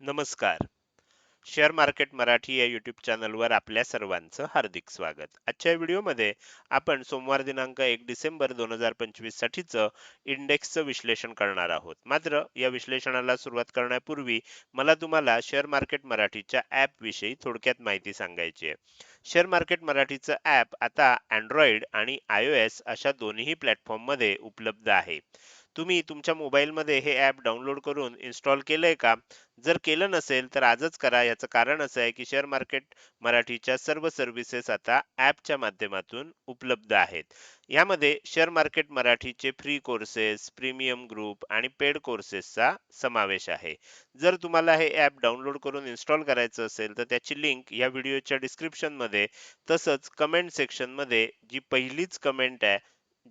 नमस्कार. Share market Marathi या YouTube चॅनलवर आपल्या सर्वांचं हार्दिक स्वागत. आजच्या व्हिडिओमध्ये आपण सोमवार दिनांक 1 डिसेंबर 2025 साठीचं इंडेक्सचं विश्लेषण करणार आहोत. मात्र या विश्लेषणाला सुरुवात करण्यापूर्वी मला तुम्हाला शेअर मार्केट मराठीच्या ॲप विषयी थोडक्यात माहिती सांगायची आहे. शेअर मार्केट मराठीचं ॲप आता Android आणि iOS अशा दोन्ही प्लॅटफॉर्ममध्ये उपलब्ध आहे. तुम्ही तुमच्या मोबाईलमध्ये हे ॲप डाउनलोड करून इन्स्टॉल केलंय का? जर केलं नसेल तर आजच करा. याचं कारण असं आहे की शेअर मार्केट मराठीच्या सर्व सर्व्हिसेस आता ॲपच्या माध्यमातून उपलब्ध आहेत. यामध्ये शेअर मार्केट मराठीचे फ्री कोर्सेस, प्रीमियम ग्रुप आणि पेड कोर्सेसचा समावेश आहे. जर तुम्हाला हे ॲप डाउनलोड करून इन्स्टॉल करायचं असेल तर त्याची लिंक या व्हिडिओच्या डिस्क्रिप्शनमध्ये तसंच कमेंट सेक्शनमध्ये जी पहिलीच कमेंट आहे,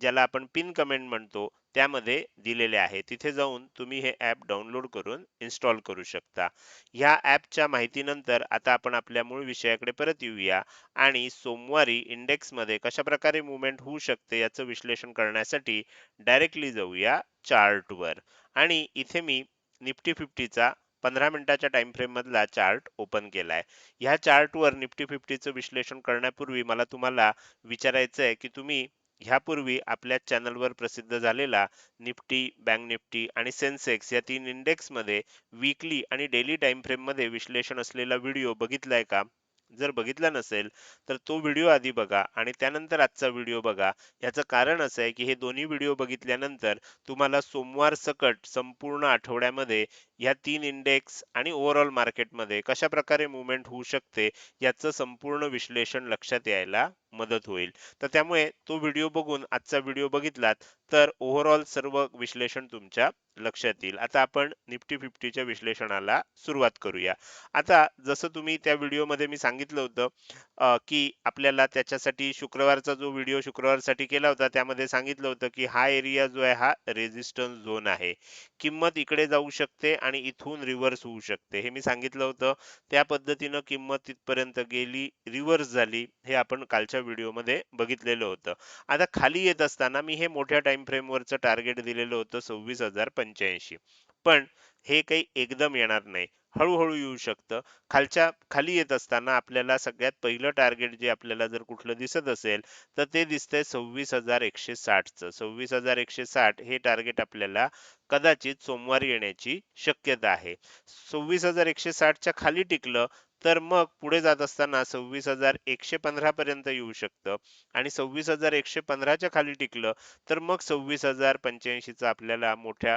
ज्याला आपण पिन कमेंट म्हणतो, त्यामध्ये दिलेले आहे. तिथे जाऊन तुम्ही हे ॲप डाउनलोड करून इन्स्टॉल करू शकता. ह्या ॲपच्या माहितीनंतर आता आपण आपल्या मूळ विषयाकडे परत येऊया आणि सोमवारी इंडेक्समध्ये कशाप्रकारे मूव्हमेंट होऊ शकते याचं विश्लेषण करण्यासाठी डायरेक्टली जाऊया चार्टवर. आणि इथे मी निफ्टी 50चा 15 मिनिटाच्या टाइम फ्रेम मधला चार्ट ओपन केलाय. ह्या चार्टवर निफ्टी 50चं विश्लेषण करण्यापूर्वी मला तुम्हाला विचारायचं आहे की तुम्ही ह्यापूर्वी आपल्या चॅनलवर प्रसिद्ध झालेला निफ्टी, बँक निफ्टी आणि सेन्सेक्स या 3 इंडेक्समध्ये वीकली आणि डेली टाइम फ्रेम मध्ये विश्लेषण असलेला व्हिडिओ बघितलाय का? जर बघितला नसेल तर तो व्हिडिओ आधी बघा आणि त्यानंतर आजचा व्हिडिओ बघा. याचं कारण असं आहे की हे दोन्ही व्हिडिओ बघितल्यानंतर तुम्हाला सोमवार सकट संपूर्ण आठवड्यामध्ये ह्या 3 इंडेक्स आणि ओव्हरऑल मार्केटमध्ये कशा प्रकारे मूव्हमेंट होऊ शकते याचं संपूर्ण विश्लेषण लक्षात यायला मदत होईल. तर त्यामुळे तो व्हिडिओ बघून आजचा व्हिडिओ बघितलात तर ओव्हरऑल सर्व विश्लेषण तुमच्या लक्षात येईल. आता आपण निफ्टी 50च्या विश्लेषणाला सुरुवात करूया. आता जसं तुम्ही त्या व्हिडिओमध्ये मी सांगितलं होतं की आपल्याला त्याच्यासाठी शुक्रवारचा जो व्हिडिओ शुक्रवारसाठी केला होता त्यामध्ये सांगितलं होतं की हा एरिया जो आहे हा रेझिस्टन्स झोन आहे. किंमत इकडे जाऊ शकते आणि इथून रिव्हर्स होऊ शकते. हे मी सांगितलं होतं. त्या पद्धतीनं किंमत तिथपर्यंत गेली, रिव्हर्स झाली. हे आपण कालच्या व्हिडिओमध्ये बघितलेलं होतं. आता खाली येत असताना मी हे मोठ्या टाइम फ्रेमवरचं टार्गेट दिलेलं होतं 26,085. पण हे काही एकदम येणार नाही. हळूहळू येऊ शकतं. खाली येत असताना आपल्याला सगळ्यात पहिलं टार्गेट जे आपल्याला जर कुठलं दिसत असेल तर ते दिसतंय 26,160चं. 26,160 हे टार्गेट आपल्याला कदाचित सोमवारी येण्याची शक्यता आहे. 26,160च्या खाली टिकलं तर मग पुढे जात असताना 26,115 पर्यंत येऊ शकतं आणि 26,115च्या खाली टिकलं तर मग 26,085चं आपल्याला मोठ्या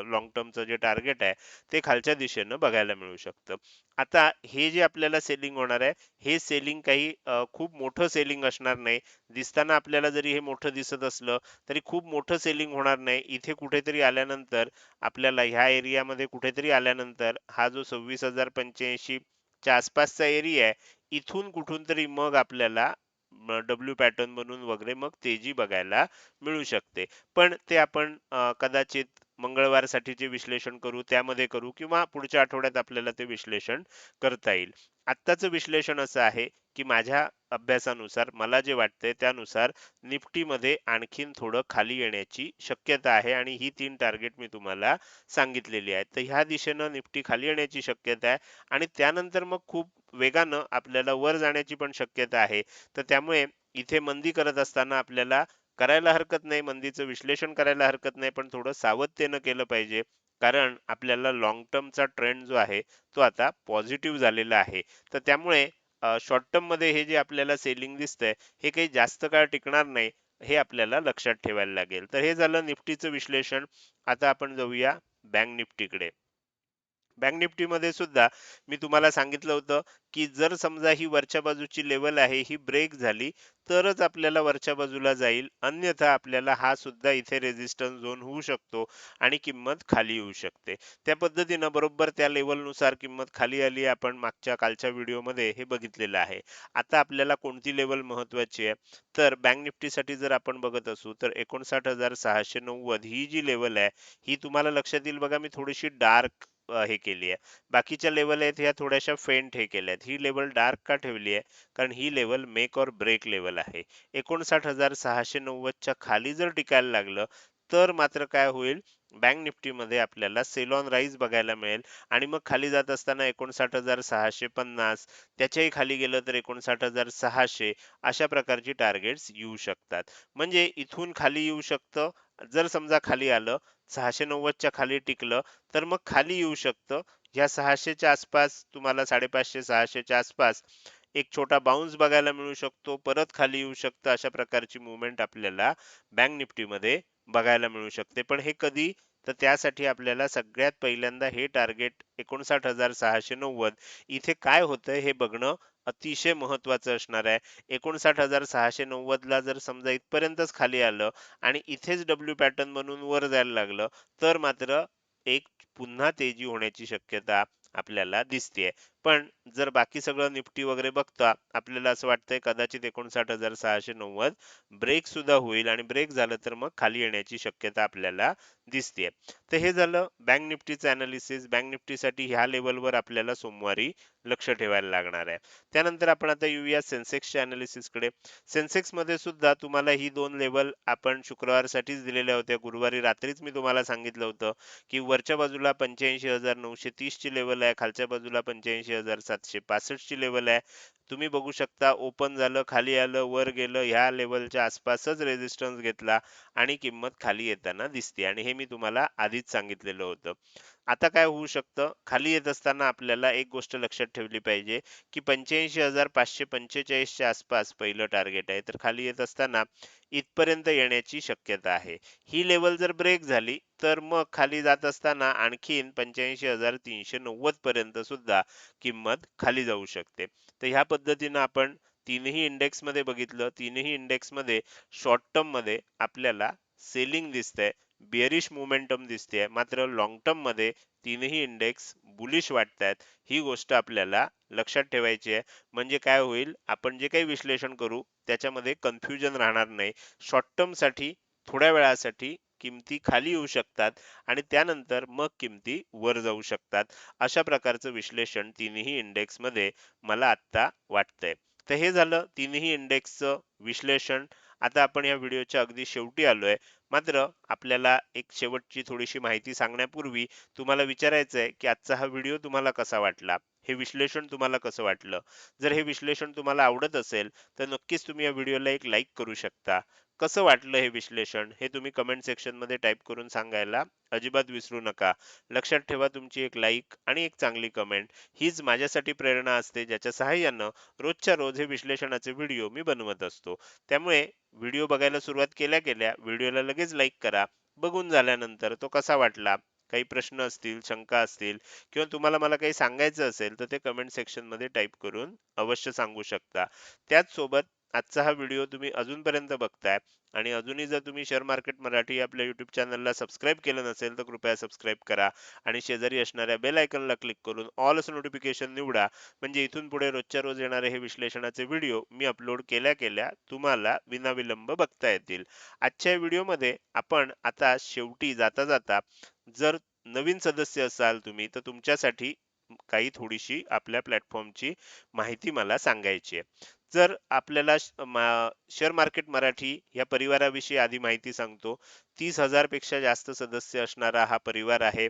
लॉंग टर्मचं जे टार्गेट आहे ते खालच्या दिशेनं बघायला मिळू शकतं. आता हे जे आपल्याला सेलिंग होणार आहे, हे सेलिंग काही खूप मोठं सेलिंग असणार नाही. दिसताना आपल्याला जरी हे मोठं दिसत असलं तरी खूप मोठं सेलिंग होणार नाही. इथे कुठेतरी आल्यानंतर आपल्याला ह्या एरियामध्ये कुठेतरी आल्यानंतर हा जो 26,085 च्या आसपासचा एरिया आहे, इथून कुठून तरी मग आपल्याला डब्ल्यू पॅटर्न बनून वगैरे मग तेजी बघायला मिळू शकते. पण ते आपण कदाचित मंगळवारसाठीचे विश्लेषण करू, त्यामध्ये करू किंवा पुढच्या आठवड्यात आपल्याला ते विश्लेषण करता येईल. आत्ताचं विश्लेषण असं आहे की माझ्या अभ्यासानुसार मला जे वाटतंय त्यानुसार निफ्टीमध्ये आणखीन थोडं खाली येण्याची शक्यता आहे आणि ही 3 टार्गेट मी तुम्हाला सांगितलेली आहेत. तर ह्या दिशेनं निफ्टी खाली येण्याची शक्यता आहे आणि त्यानंतर मग खूप वेगानं आपल्याला वर जाण्याची पण शक्यता आहे. तर त्यामुळे इथे मंदी करत असताना आपल्याला करायला हरकत नाही, मंदीचं विश्लेषण करायला हरकत नाही, पण थोडं सावधतेनं केलं पाहिजे. कारण आपल्याला लाँग टर्मचा ट्रेंड जो आहे तो आता पॉझिटिव्ह झालेला आहे. तर त्यामुळे शॉर्ट टर्ममध्ये हे जे आपल्याला सेलिंग दिसतंय हे काही जास्त काळ टिकणार नाही. हे आपल्याला लक्षात ठेवायला लागेल. तर हे झालं निफ्टीचं विश्लेषण. आता आपण जाऊया बँक निफ्टीकडे. बँक निफ्टीमध्ये सुद्धा मी तुम्हाला सांगितलं होतं की जर समजा ही वरच्या बाजूची लेवल आहे ही ब्रेक झाली तरच आपल्याला वरच्या बाजूला जाईल, अन्यथा आपल्याला हा सुद्धा इथे रेझिस्टन्स झोन होऊ शकतो आणि किंमत खाली येऊ शकते. त्या पद्धतीनं बरोबर त्या लेवलनुसार किंमत खाली आली, आपण मागच्या कालच्या व्हिडिओमध्ये हे बघितलेलं आहे. आता आपल्याला कोणती लेवल महत्वाची आहे तर बँक निफ्टीसाठी जर आपण बघत असू तर 59,690 ही जी लेवल आहे ही तुम्हाला लक्षात येईल बघा, मी थोडीशी डार्क हे केली आहे. बाकीच्या लेवल आहेत ह्या थोड्याशा फेंट हे केल्यात. ही लेवल डार्क का ठेवली आहे? कारण ही लेवल मेक और ब्रेक लेवल आहे. 59,690 च्या खाली जर टिकायला लागलं तर मात्र काय होईल बँक निफ्टीमध्ये आपल्याला सेल ऑन राईज बघायला मिळेल आणि मग खाली जात असताना 59,650, त्याच्याही खाली गेलं तर 59,600 अशा प्रकारची टार्गेट्स येऊ शकतात. म्हणजे इथून खाली येऊ शकतं. जर समजा खाली आलं, 690च्या खाली टिकलं, तर मग खाली येऊ शकतं. ह्या 600च्या आसपास तुम्हाला 550-600च्या आसपास एक छोटा बाउन्स बघायला मिळू शकतो. परत खाली येऊ शकतं. अशा प्रकारची मूव्हमेंट आपल्याला बँक निफ्टीमध्ये बघायला मिळू शकते. पण हे कधी? तर त्यासाठी आपल्याला सगळ्यात पहिल्यांदा हे टार्गेट 59,690 इथे काय होतंय हे बघणं अतिशय महत्त्वाचं असणार आहे. 59,690 ला जर समजा इथपर्यंतच खाली आलं आणि इथेच डब्ल्यू पॅटर्न बनून वर जायला लागलं, तर मात्र एक पुन्हा तेजी होण्याची शक्यता आपल्याला दिसतेय. पण जर बाकी सगळं निफ्टी वगैरे बघता आपल्याला असं वाटतंय कदाचित 59,690 ब्रेक सुद्धा होईल आणि ब्रेक झालं तर मग खाली येण्याची शक्यता आपल्याला दिसतेय. तर हे झालं बँक निफ्टीचं अनालिसिस. बँक निफ्टीसाठी ह्या लेवलवर आपल्याला सोमवारी लक्ष ठेवायला लागणार आहे. त्यानंतर आपण आता येऊया सेन्सेक्सच्या अनालिसिसकडे. सेन्सेक्समध्ये सुद्धा तुम्हाला ही दोन लेवल आपण शुक्रवारसाठीच दिलेल्या होत्या. गुरुवारी रात्रीच मी तुम्हाला सांगितलं होतं की वरच्या बाजूला 85,930 ची लेवल आहे, खालच्या बाजूला 85,765 ची लेवल आहे. तुम्ही बघू शकता ओपन झालं, खाली आलं, वर गेलं, ह्या लेवलच्या आसपासच रेजिस्टन्स घेतला आणि किंमत खाली येताना दिसते आणि हे मी तुम्हाला आधीच सांगितलेलं होतं. आता काय होऊ शकतं, खाली येत असताना आपल्याला एक गोष्ट लक्षात ठेवली पाहिजे की 85,545 च्या आसपास पहिलं टार्गेट आहे. तर खाली येत असताना इथपर्यंत येण्याची शक्यता आहे. ही लेवल जर ब्रेक झाली तर मग खाली जात असताना आणखीन 85,390 पर्यंत सुद्धा किंमत खाली जाऊ शकते. तर ह्या पद्धतीनं आपण तीनही इंडेक्स मध्ये बघितलं. तीनही इंडेक्स मध्ये शॉर्ट टर्म मध्ये आपल्याला सेलिंग दिसतंय, बेअरिश मोमेंटम दिसतेय. मात्र लॉंग टर्म मध्ये तीनही इंडेक्स बुलिश वाटतायत. ही गोष्ट आपल्याला लक्षात ठेवायची आहे. म्हणजे काय होईल, आपण जे काही विश्लेषण करू त्याच्यामध्ये कन्फ्युजन राहणार नाही. शॉर्ट टर्म साठी थोड्या वेळासाठी किमती खाली येऊ शकतात आणि त्यानंतर मग किमती वर जाऊ शकतात. अशा प्रकारचं विश्लेषण तीनही इंडेक्स मध्ये मला आत्ता वाटतंय. तर हे झालं तिन्ही इंडेक्सचं विश्लेषण. आता आपण या व्हिडिओच्या अगदी शेवटी आलोय. मात्र आपल्याला एक शेवटची थोडीशी माहिती सांगण्यापूर्वी तुम्हाला विचारायचं आहे की आजचा हा व्हिडिओ तुम्हाला कसा वाटला, हे विश्लेषण तुम्हाला कसं वाटलं. जर हे विश्लेषण तुम्हाला आवडत असेल तर नक्कीच तुम्ही या व्हिडिओला एक लाईक करू शकता. कसं वाटलं हे विश्लेषण हे तुम्ही कमेंट सेक्शन मध्ये टाईप करून सांगायला अजिबात विसरू नका. लक्षात ठेवा, तुमची एक लाईक आणि एक चांगली कमेंट हीच माझ्यासाठी प्रेरणा असते, ज्याच्या सहाय्यानं रोजच्या रोज हे विश्लेषणाचे व्हिडिओ मी बनवत असतो. त्यामुळे व्हिडिओ बघायला सुरुवात केल्या केल्या व्हिडिओला लगेच लाईक करा. बघून झाल्यानंतर तो कसा वाटला, काही प्रश्न असतील, शंका असतील किंवा तुम्हाला मला काही सांगायचं असेल तर ते कमेंट सेक्शन मध्ये टाईप करून अवश्य सांगू शकता. त्याच सोबत आजचा हा व्हिडिओ तुम्ही अजूनपर्यंत बघताय आणि अजूनही जर तुम्ही शेअर मार्केट मराठी आपल्या युट्यूब चॅनलला सबस्क्राईब केलं नसेल तर कृपया सबस्क्राईब करा आणि शेजारी असणाऱ्या बेल आयकॉनला क्लिक करून ऑल असं नोटिफिकेशन निवडा. म्हणजे इथून पुढे रोजच्या रोज येणारे हे विश्लेषणाचे व्हिडिओ मी अपलोड केल्या केल्या तुम्हाला विनाविलंब बघता येतील. आजच्या व्हिडिओमध्ये आपण आता शेवटी जाता जाता, जर नवीन सदस्य असाल तुम्ही तर तुमच्यासाठी काही थोडीशी आपल्या प्लॅटफॉर्मची माहिती मला सांगायची आहे. जर आपल्याला शेअर मार्केट मराठी या परिवाराविषयी आधी माहिती सांगतो. 30,000 पेक्षा जास्त सदस्य असणारा हा परिवार आहे.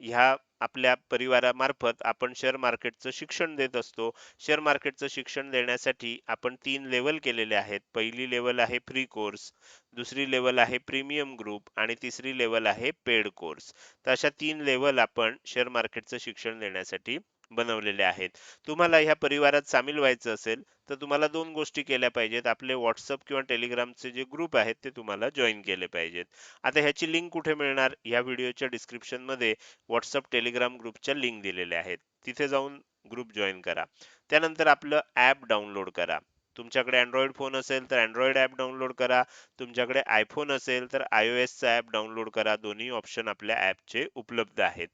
ह्या आपल्या परिवारामार्फत आपण शेअर मार्केटचं शिक्षण देत असतो. शेअर मार्केटचं शिक्षण देण्यासाठी आपण 3 लेवल केलेले आहेत. पहिली लेवल आहे फ्री कोर्स, दुसरी लेवल आहे प्रीमियम ग्रुप आणि तिसरी लेवल आहे पेड कोर्स. तर अशा 3 लेवल आपण शेअर मार्केटचं शिक्षण देण्यासाठी बनवलेले आहेत. तुम्हाला ह्या परिवारात सामील व्हायचं असेल तर तुम्हाला 2 गोष्टी केल्या पाहिजेत. आपले WhatsApp किंवा Telegramचे जे ग्रुप आहेत ते तुम्हाला जॉइन केले पाहिजेत. आता ह्याची लिंक कुठे मिळणार? या व्हिडिओच्या डिस्क्रिप्शनमध्ये WhatsApp Telegram ग्रुपच्या लिंक दिलेल्या आहेत. तिथे जाऊन ग्रुप जॉइन करा. त्यानंतर आपलं ॲप डाउनलोड करा. तुमच्याकडे Android फोन असेल तर Android ॲप डाउनलोड करा. तुमच्याकडे iPhone असेल तर iOSचा ॲप डाउनलोड करा. दोन्ही ऑप्शन आपल्या ॲपचे उपलब्ध आहेत.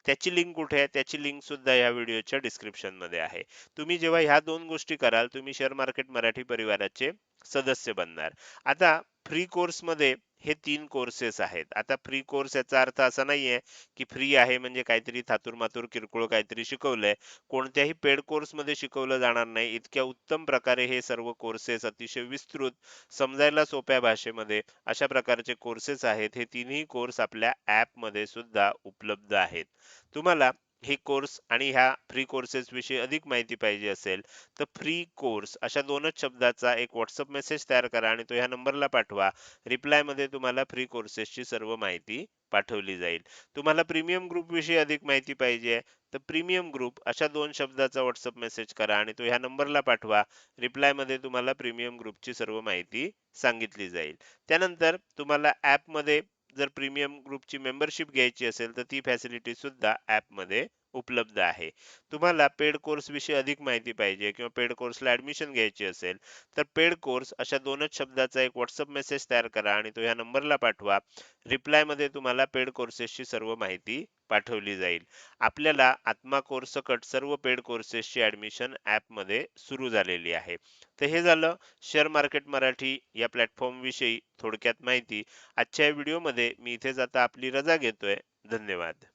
त्याची लिंक कुठे आहे? त्याची लिंक सुद्धा या व्हिडिओच्या डिस्क्रिप्शन मध्ये आहे. तुम्ही जेव्हा ह्या 2 गोष्टी कराल तुम्ही शेअर मार्केट मराठी परिवाराचे सदस्य बनणार. आता फ्री कोर्स मध्ये हे 3 कोर्सेस आहेत. आता फ्री कोर्स याचा अर्थ असा नाहीये, की फ्री आहे म्हणजे काहीतरी थातुरमातुर किरकोळ काहीतरी शिकवलंय. कोणत्याही पेड कोर्समध्ये शिकवलं जाणार नाही. इतक्या उत्तम प्रकारे हे सर्व कोर्सेस अतिशय विस्तृत, समजायला सोप्या भाषेमध्ये अशा प्रकारचे कोर्सेस आहेत. हे तिन्ही कोर्स आपल्या ॲपमध्ये सुद्धा उपलब्ध आहेत. तुम्हाला हे कोर्स आणि ह्या फ्री कोर्सेस विषयी अधिक माहिती पाहिजे असेल, तर फ्री कोर्स अशा 2च शब्दाचा एक WhatsApp मेसेज तयार करा आणि तो ह्या नंबरला पाठवा. रिप्लायमध्ये तुम्हाला फ्री कोर्सेसची सर्व माहिती पाठवली जाईल. तुम्हाला प्रीमियम ग्रुप विषयी अधिक माहिती पाहिजे आहे, तर प्रीमियम ग्रुप अशा 2 शब्दाचा WhatsApp मेसेज करा आणि तो ह्या नंबरला पाठवा. रिप्लायमध्ये तुम्हाला प्रीमियम ग्रुपची सर्व माहिती सांगितली जाईल. त्यानंतर तुम्हाला ॲपमध्ये जर प्रीमियम ग्रुपची मेंबरशिप घ्यायची असेल, तर ती फॅसिलिटी सुद्धा ॲपमध्ये उपलब्ध आहे. तुम्हाला पेड कोर्स विषयी अधिक माहिती पाहिजे किंवा पेड कोर्सला ॲडमिशन घ्यायची असेल, तर पेड कोर्स अशा 2च शब्दाचा एक WhatsApp मेसेज तयार करा आणि तो ह्या नंबरला पाठवा. रिप्लायमध्ये तुम्हाला पेड कोर्सेसची सर्व माहिती पाठवली जाईल. आपल्याला आत्मा कोर्स सकट सर्व पेड कोर्सेसची ॲडमिशन ॲपमध्ये सुरू झालेली आहे. तर हे झालं शेअर मार्केट मराठी या प्लॅटफॉर्म विषयी थोडक्यात माहिती. आजच्या या व्हिडिओमध्ये मी इथेच आता आपली रजा घेतोय. धन्यवाद.